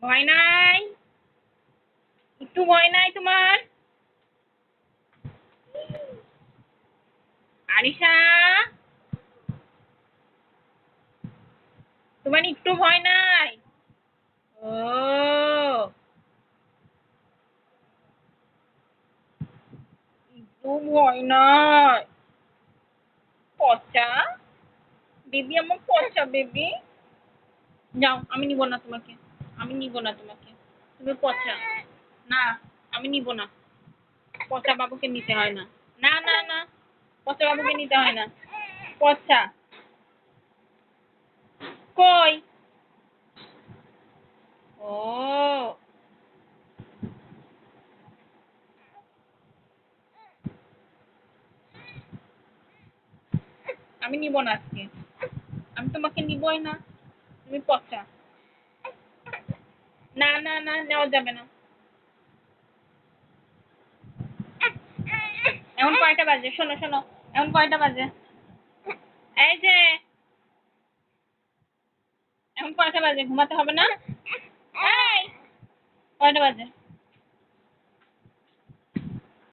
ভয় নাই? একটু ভয় নাই তোমার? আরিশা, তোমার একটু ভয় নাই? ও, একটু ভয় নাই? পচা বেবি, আমার পচা বেবি। যাও, আমি নিব না তোমাকে। আমি নিব না তোমাকে। তুমি পচা। না, আমি নিব না। পচা বাবুকে নিতে হয় না। না না না, পচা বাবুকে নিতে হয় না। পচা কই? ও, আমি নিব না আজকে। আমি তোমাকে নিবই না। তুমি পচা। না না না, নেওয়া যাবে না। এখন কয়টা বাজে? শোনো শোনো, এখন কয়টা বাজে? এই যে, এখন কয়টা বাজে? ঘুমাতে হবে না? এই, কয়টা বাজে?